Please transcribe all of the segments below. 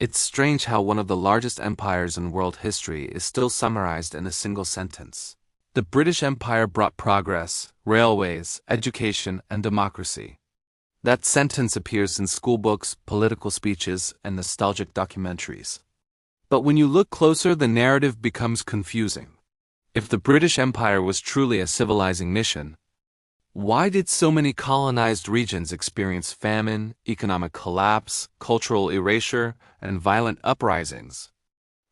It's strange how one of the largest empires in world history is still summarized in a single sentence. The British Empire brought progress, railways, education, and democracy. That sentence appears in schoolbooks, political speeches, and nostalgic documentaries. But when you look closer, the narrative becomes confusing. If the British Empire was truly a civilizing mission, why did so many colonized regions experience famine, economic collapse, cultural erasure, and violent uprisings?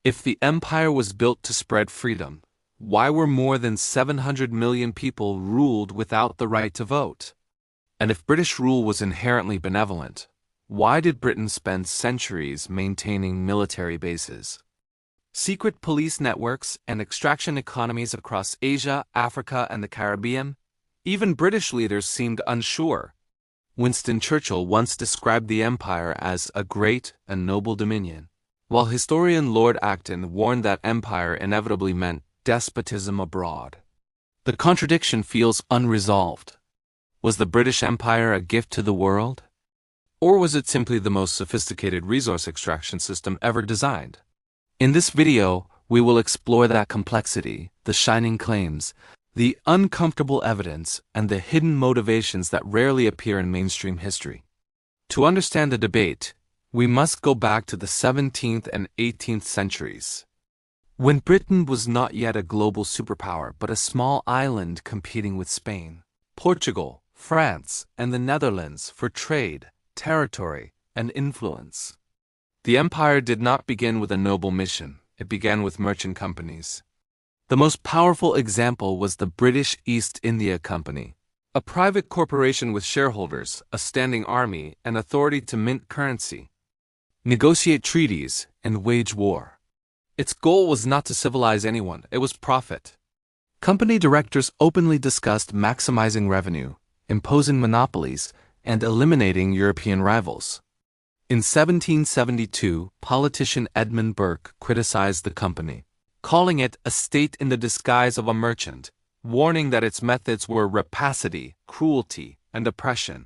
If the empire was built to spread freedom, why were more than 700 million people ruled without the right to vote? And if British rule was inherently benevolent, why did Britain spend centuries maintaining military bases, secret police networks, and extraction economies across Asia, Africa, and the Caribbean? Even British leaders seemed unsure. Winston Churchill once described the empire as a great and noble dominion, while historian Lord Acton warned that empire inevitably meant despotism abroad. The contradiction feels unresolved. Was the British Empire a gift to the world? Or was it simply the most sophisticated resource extraction system ever designed? In this video, we will explore that complexity, the shining claims, the uncomfortable evidence, and the hidden motivations that rarely appear in mainstream history. To understand the debate, we must go back to the 17th and 18th centuries, when Britain was not yet a global superpower but a small island competing with Spain, Portugal, France, and the Netherlands for trade, territory, and influence. The empire did not begin with a noble mission. It began with merchant companies. The most powerful example was the British East India Company, a private corporation with shareholders, a standing army, and authority to mint currency, negotiate treaties, and wage war. Its goal was not to civilize anyone, it was profit. Company directors openly discussed maximizing revenue, imposing monopolies, and eliminating European rivals. In 1772, politician Edmund Burke criticized the company, calling it a state in the disguise of a merchant, warning that its methods were rapacity, cruelty, and oppression.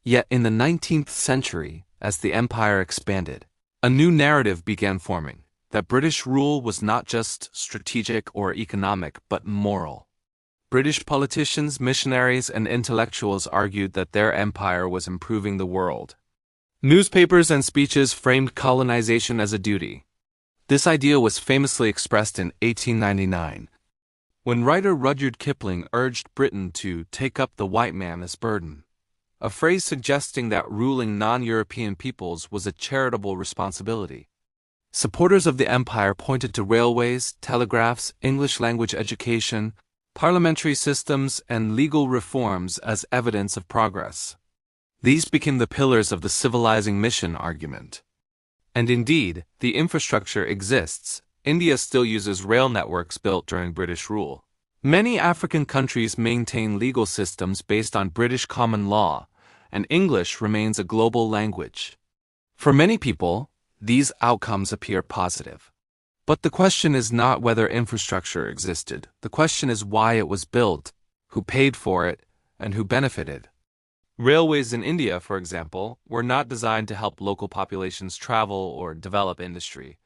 Yet in the 19th century, as the empire expanded, a new narrative began forming, that British rule was not just strategic or economic but moral. British politicians, missionaries, and intellectuals argued that their empire was improving the world. Newspapers and speeches framed colonization as a duty. This idea was famously expressed in 1899, when writer Rudyard Kipling urged Britain to take up the white man's burden, a phrase suggesting that ruling non-European peoples was a charitable responsibility. Supporters of the empire pointed to railways, telegraphs, English-language education, parliamentary systems, and legal reforms as evidence of progress. These became the pillars of the civilizing mission argument. And indeed, the infrastructure exists. India still uses rail networks built during British rule. Many African countries maintain legal systems based on British common law, and English remains a global language. For many people, these outcomes appear positive. But the question is not whether infrastructure existed. The question is why it was built, who paid for it, and who benefited. Railways in India, for example, were not designed to help local populations travel or develop industry.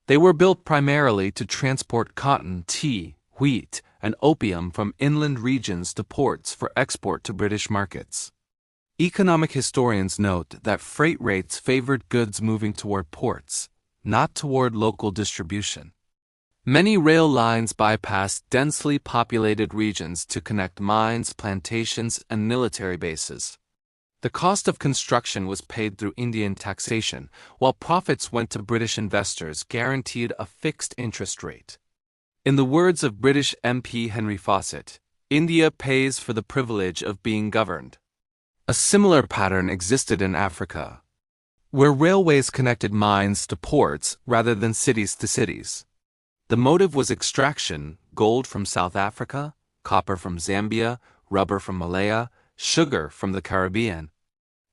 They were built primarily to transport cotton, tea, wheat, and opium from inland regions to ports for export to British markets. Economic historians note that freight rates favored goods moving toward ports, not toward local distribution. Many rail lines bypassed densely populated regions to connect mines, plantations, and military bases. The cost of construction was paid through Indian taxation, while profits went to British investors guaranteed a fixed interest rate. In the words of British MP Henry Fawcett, India pays for the privilege of being governed. A similar pattern existed in Africa, where railways connected mines to ports rather than cities to cities. The motive was extraction: gold from South Africa, copper from Zambia, rubber from Malaya, sugar from the Caribbean.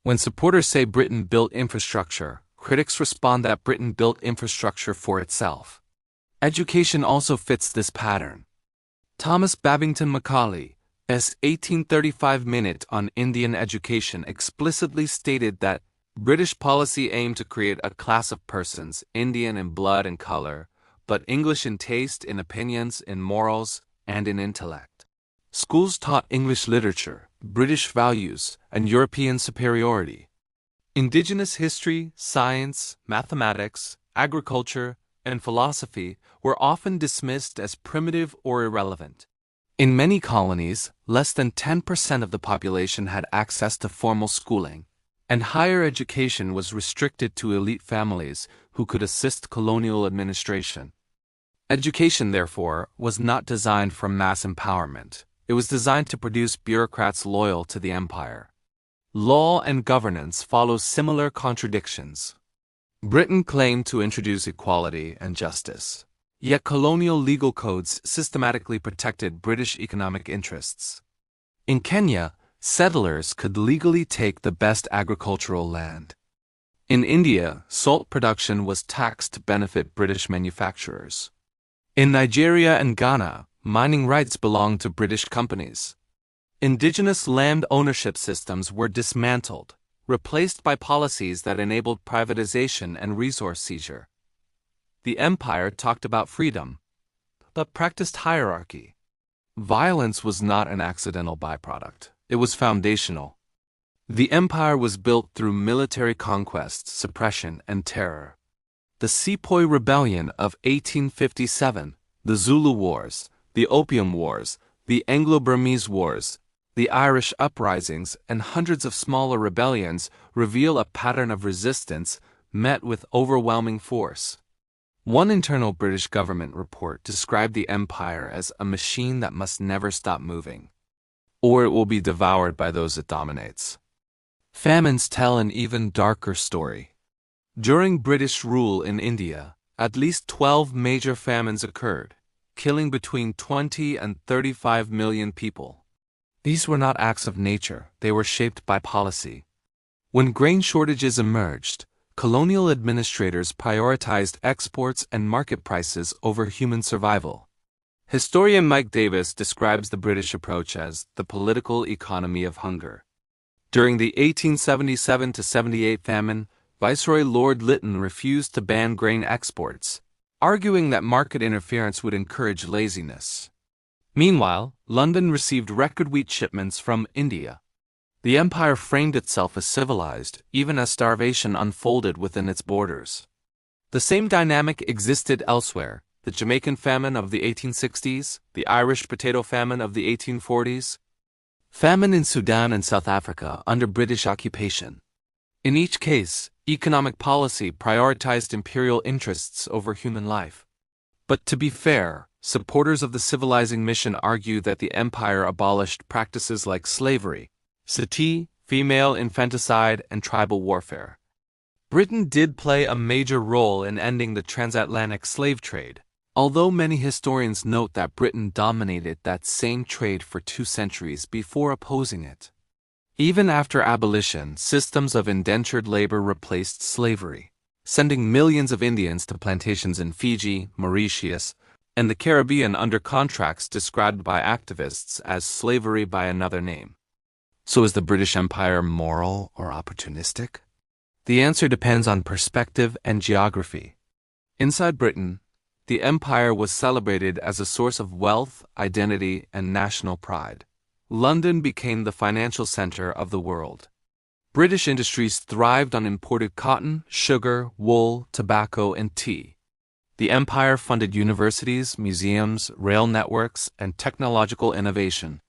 When supporters say Britain built infrastructure, critics respond that Britain built infrastructure for itself. Education also fits this pattern. Thomas Babington Macaulay's 1835 Minute on Indian Education explicitly stated that British policy aimed to create a class of persons, Indian in blood and color, but English in taste, in opinions, in morals, and in intellect. Schools taught English literature, British values, and European superiority. Indigenous history, science, mathematics, agriculture, and philosophy were often dismissed as primitive or irrelevant. In many colonies, less than 10% of the population had access to formal schooling, and higher education was restricted to elite families who could assist colonial administration. Education, therefore, was not designed for mass empowerment. It was designed to produce bureaucrats loyal to the empire. Law and governance follow similar contradictions. Britain claimed to introduce equality and justice, yet colonial legal codes systematically protected British economic interests. In Kenya, settlers could legally take the best agricultural land. In India, salt production was taxed to benefit British manufacturers. In Nigeria and Ghana, mining rights belonged to British companies. Indigenous land ownership systems were dismantled, replaced by policies that enabled privatization and resource seizure. The empire talked about freedom, but practiced hierarchy. Violence was not an accidental byproduct. It was foundational. The empire was built through military conquest, suppression, and terror. The Sepoy Rebellion of 1857, the Zulu Wars, the Opium Wars, the Anglo-Burmese Wars, the Irish uprisings, and hundreds of smaller rebellions reveal a pattern of resistance met with overwhelming force. One internal British government report described the empire as a machine that must never stop moving, or it will be devoured by those it dominates. Famines tell an even darker story. During British rule in India, at least 12 major famines occurred, killing between 20 and 35 million people. These were not acts of nature, they were shaped by policy. When grain shortages emerged, colonial administrators prioritized exports and market prices over human survival. Historian Mike Davis describes the British approach as the political economy of hunger. During the 1877-78 famine, Viceroy Lord Lytton refused to ban grain exports, arguing that market interference would encourage laziness. Meanwhile, London received record wheat shipments from India. The empire framed itself as civilized, even as starvation unfolded within its borders. The same dynamic existed elsewhere: the Jamaican famine of the 1860s, the Irish potato famine of the 1840s, famine in Sudan and South Africa under British occupation. In each case, economic policy prioritized imperial interests over human life. But to be fair, supporters of the civilizing mission argue that the empire abolished practices like slavery, sati, female infanticide, and tribal warfare. Britain did play a major role in ending the transatlantic slave trade, although many historians note that Britain dominated that same trade for 2 centuries before opposing it. Even after abolition, systems of indentured labor replaced slavery, sending millions of Indians to plantations in Fiji, Mauritius, and the Caribbean under contracts described by activists as slavery by another name. So is the British Empire moral or opportunistic? The answer depends on perspective and geography. Inside Britain, the empire was celebrated as a source of wealth, identity, and national pride. London became the financial center of the world. British industries thrived on imported cotton, sugar, wool, tobacco, and tea. The empire funded universities, museums, rail networks, and technological innovation.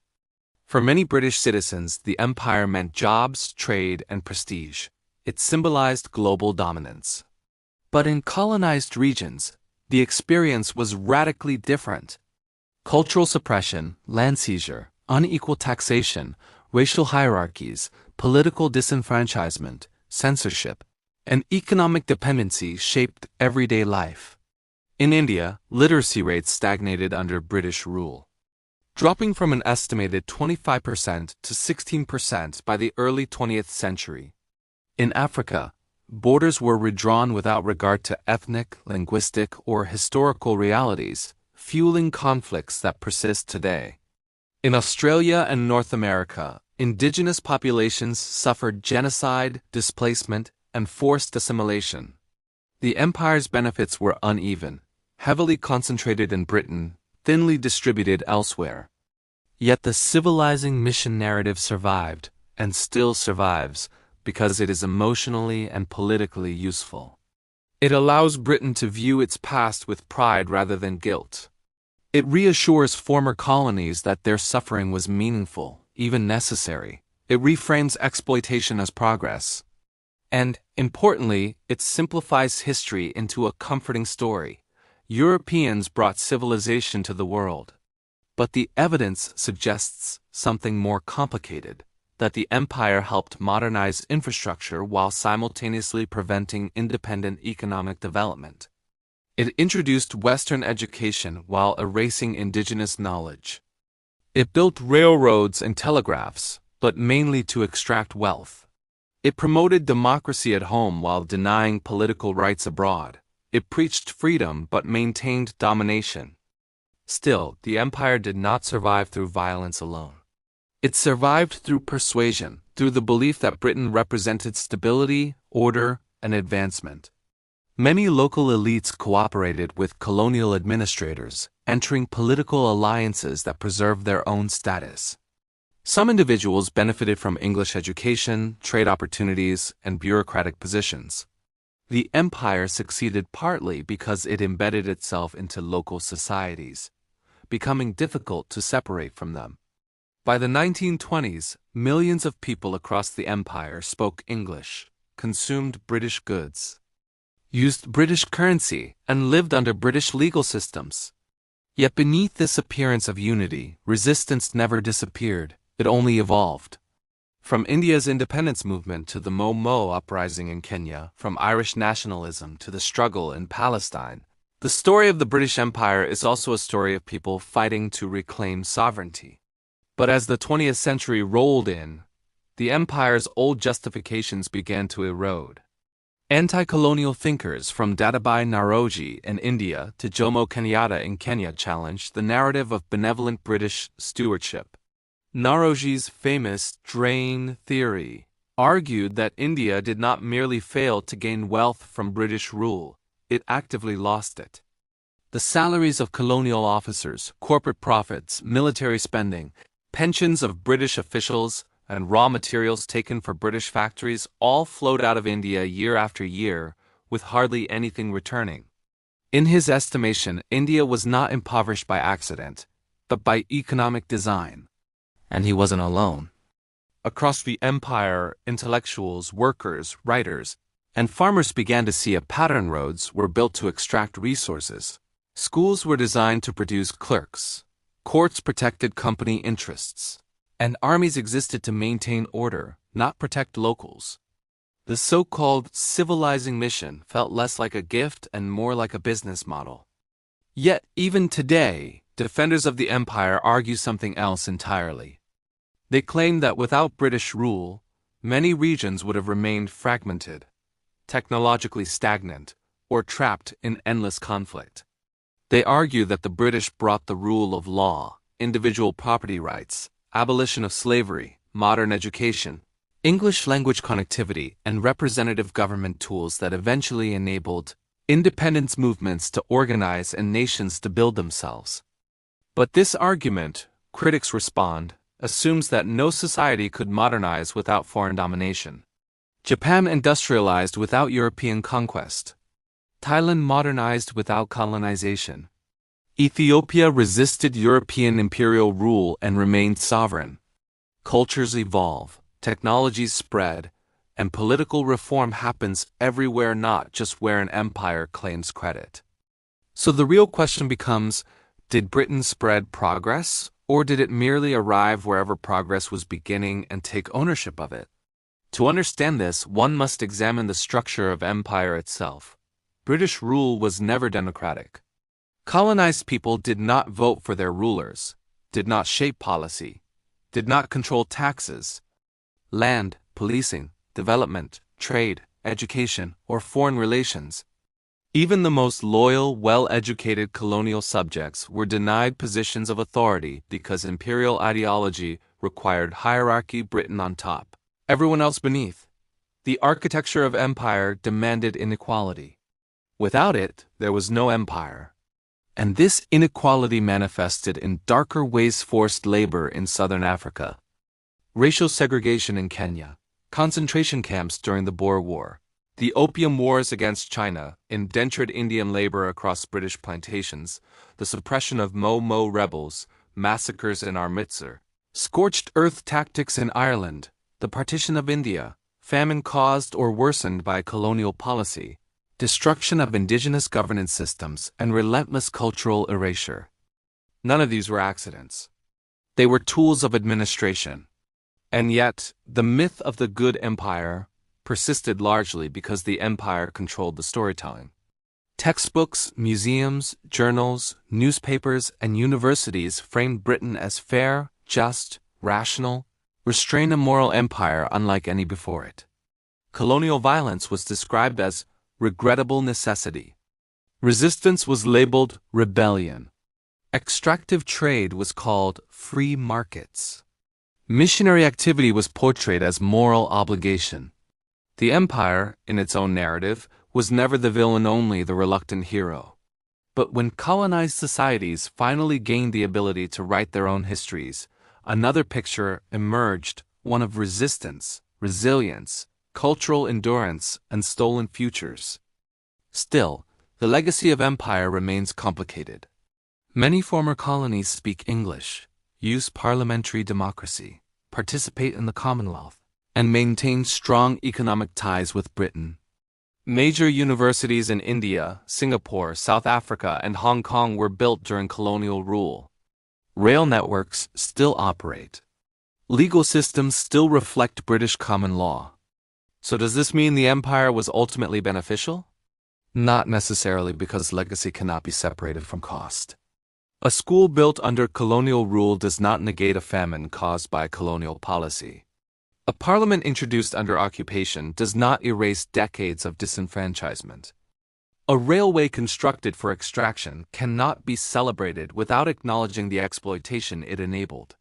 For many British citizens, the empire meant jobs, trade, and prestige. It symbolized global dominance. But in colonized regions, the experience was radically different. Cultural suppression, land seizure, unequal taxation, racial hierarchies, political disenfranchisement, censorship, and economic dependency shaped everyday life. In India, literacy rates stagnated under British rule, dropping from an estimated 25% to 16% by the early 20th century. In Africa, borders were redrawn without regard to ethnic, linguistic, or historical realities, fueling conflicts that persist today. In Australia and North America, indigenous populations suffered genocide, displacement, and forced assimilation. The empire's benefits were uneven, heavily concentrated in Britain, thinly distributed elsewhere. Yet the civilizing mission narrative survived, and still survives, because it is emotionally and politically useful. It allows Britain to view its past with pride rather than guilt. It reassures former colonies that their suffering was meaningful, even necessary. It reframes exploitation as progress. And, importantly, it simplifies history into a comforting story. Europeans brought civilization to the world. But the evidence suggests something more complicated, that the empire helped modernize infrastructure while simultaneously preventing independent economic development. It introduced Western education while erasing indigenous knowledge. It built railroads and telegraphs, but mainly to extract wealth. It promoted democracy at home while denying political rights abroad. It preached freedom but maintained domination. Still, the empire did not survive through violence alone. It survived through persuasion, through the belief that Britain represented stability, order, and advancement. Many local elites cooperated with colonial administrators, entering political alliances that preserved their own status. Some individuals benefited from English education, trade opportunities, and bureaucratic positions. The empire succeeded partly because it embedded itself into local societies, becoming difficult to separate from them. By the 1920s, millions of people across the empire spoke English, consumed British goods, used British currency, and lived under British legal systems. Yet beneath this appearance of unity, resistance never disappeared, it only evolved. From India's independence movement to the Momo uprising in Kenya, from Irish nationalism to the struggle in Palestine, the story of the British Empire is also a story of people fighting to reclaim sovereignty. But as the 20th century rolled in, the empire's old justifications began to erode. Anti-colonial thinkers from Dadabhai Naoroji in India to Jomo Kenyatta in Kenya challenged the narrative of benevolent British stewardship. Naoroji's famous drain theory argued that India did not merely fail to gain wealth from British rule, it actively lost it. The salaries of colonial officers, corporate profits, military spending, pensions of British officials, and raw materials taken for British factories all flowed out of India year after year, with hardly anything returning. In his estimation, India was not impoverished by accident, but by economic design. And he wasn't alone. Across the empire, intellectuals, workers, writers, and farmers began to see a pattern. Roads were built to extract resources. Schools were designed to produce clerks. Courts protected company interests. And armies existed to maintain order, not protect locals. The so-called civilizing mission felt less like a gift and more like a business model. Yet, even today, defenders of the empire argue something else entirely. They claim that without British rule, many regions would have remained fragmented, technologically stagnant, or trapped in endless conflict. They argue that the British brought the rule of law, individual property rights, abolition of slavery, modern education, English language connectivity, and representative government tools that eventually enabled independence movements to organize and nations to build themselves. But this argument, critics respond, assumes that no society could modernize without foreign domination. Japan industrialized without European conquest. Thailand modernized without colonization. Ethiopia resisted European imperial rule and remained sovereign. Cultures evolve, technologies spread, and political reform happens everywhere, not just where an empire claims credit. So the real question becomes, did Britain spread progress, or did it merely arrive wherever progress was beginning and take ownership of it? To understand this, one must examine the structure of empire itself. British rule was never democratic. Colonized people did not vote for their rulers, did not shape policy, did not control taxes, land, policing, development, trade, education, or foreign relations. Even the most loyal, well-educated colonial subjects were denied positions of authority because imperial ideology required hierarchy, Britain on top, everyone else beneath. The architecture of empire demanded inequality. Without it, there was no empire. And this inequality manifested in darker ways: forced labor in southern Africa, racial segregation in Kenya, concentration camps during the Boer War, the Opium Wars against China, indentured Indian labor across British plantations, the suppression of Mo rebels, massacres in Amritsar, scorched earth tactics in Ireland, the partition of India, famine caused or worsened by colonial policy, destruction of indigenous governance systems, and relentless cultural erasure. None of these were accidents. They were tools of administration. And yet, the myth of the good empire persisted largely because the empire controlled the storytelling. Textbooks, museums, journals, newspapers, and universities framed Britain as fair, just, rational, restrained a moral empire unlike any before it. Colonial violence was described as regrettable necessity. Resistance was labeled rebellion. Extractive trade was called free markets. Missionary activity was portrayed as moral obligation. The empire, in its own narrative, was never the villain, only the reluctant hero. But when colonized societies finally gained the ability to write their own histories, another picture emerged, one of resistance, resilience, cultural endurance, and stolen futures. Still, the legacy of empire remains complicated. Many former colonies speak English, use parliamentary democracy, participate in the Commonwealth, and maintain strong economic ties with Britain. Major universities in India, Singapore, South Africa, and Hong Kong were built during colonial rule. Rail networks still operate. Legal systems still reflect British common law. So does this mean the empire was ultimately beneficial? Not necessarily, because legacy cannot be separated from cost. A school built under colonial rule does not negate a famine caused by colonial policy. A parliament introduced under occupation does not erase decades of disenfranchisement. A railway constructed for extraction cannot be celebrated without acknowledging the exploitation it enabled.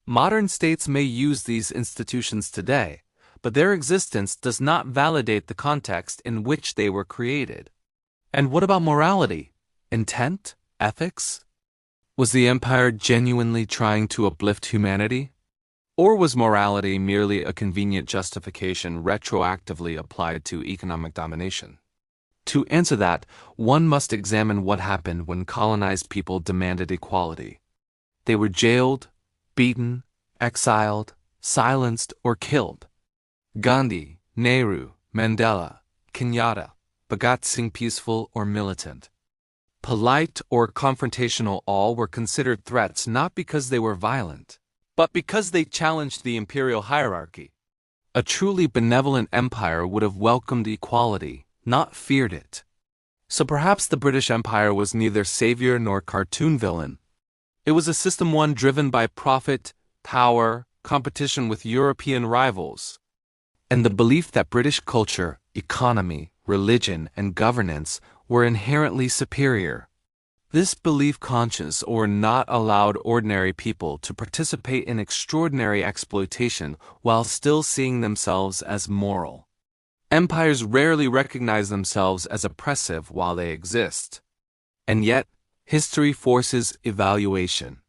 Modern states may use these institutions today, but their existence does not validate the context in which they were created. And what about morality, intent, ethics? Was the empire genuinely trying to uplift humanity? Or was morality merely a convenient justification retroactively applied to economic domination? To answer that, one must examine what happened when colonized people demanded equality. They were jailed, beaten, exiled, silenced, or killed. Gandhi, Nehru, Mandela, Kenyatta, Bhagat Singh, peaceful or militant, polite or confrontational, all were considered threats not because they were violent, but because they challenged the imperial hierarchy. A truly benevolent empire would have welcomed equality, not feared it. So perhaps the British Empire was neither savior nor cartoon villain. It was a system, one driven by profit, power, competition with European rivals, and the belief that British culture, economy, religion, and governance were inherently superior. This belief, conscious or not, allowed ordinary people to participate in extraordinary exploitation while still seeing themselves as moral. Empires rarely recognize themselves as oppressive while they exist. And yet, history forces evaluation.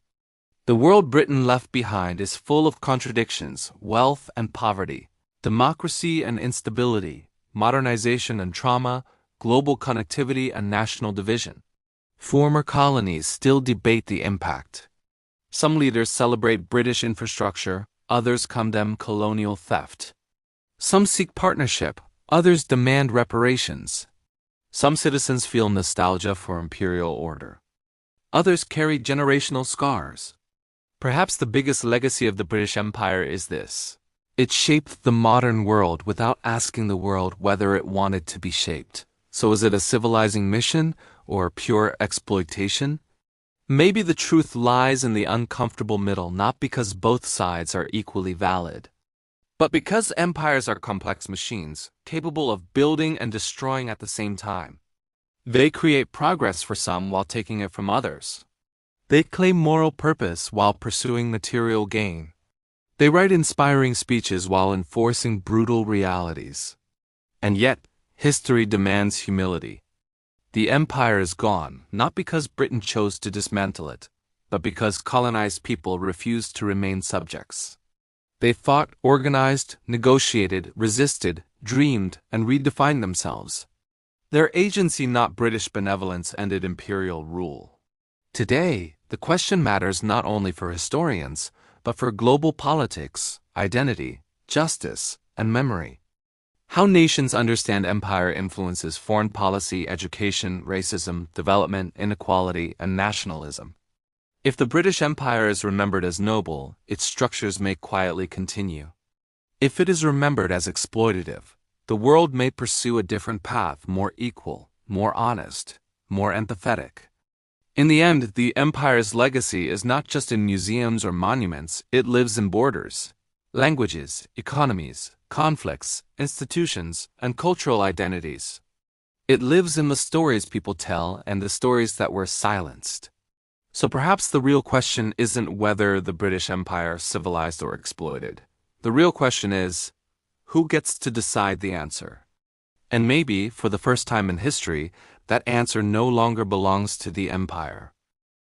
The world Britain left behind is full of contradictions: wealth and poverty, democracy and instability, modernization and trauma, global connectivity and national division. Former colonies still debate the impact. Some leaders celebrate British infrastructure, others condemn colonial theft. Some seek partnership, others demand reparations. Some citizens feel nostalgia for imperial order. Others carry generational scars. Perhaps the biggest legacy of the British Empire is this: it shaped the modern world without asking the world whether it wanted to be shaped. So is it a civilizing mission or pure exploitation? Maybe the truth lies in the uncomfortable middle, not because both sides are equally valid, but because empires are complex machines, capable of building and destroying at the same time. They create progress for some while taking it from others. They claim moral purpose while pursuing material gain. They write inspiring speeches while enforcing brutal realities. And yet, history demands humility. The empire is gone, not because Britain chose to dismantle it, but because colonized people refused to remain subjects. They fought, organized, negotiated, resisted, dreamed, and redefined themselves. Their agency, not British benevolence, ended imperial rule. Today, the question matters not only for historians, but for global politics, identity, justice, and memory. How nations understand empire influences foreign policy, education, racism, development, inequality, and nationalism. If the British Empire is remembered as noble, its structures may quietly continue. If it is remembered as exploitative, the world may pursue a different path, more equal, more honest, more empathetic. In the end, the empire's legacy is not just in museums or monuments, it lives in borders, languages, economies, conflicts, institutions, and cultural identities. It lives in the stories people tell and the stories that were silenced. So perhaps the real question isn't whether the British Empire civilized or exploited. The real question is, who gets to decide the answer? And maybe, for the first time in history, that answer no longer belongs to the empire.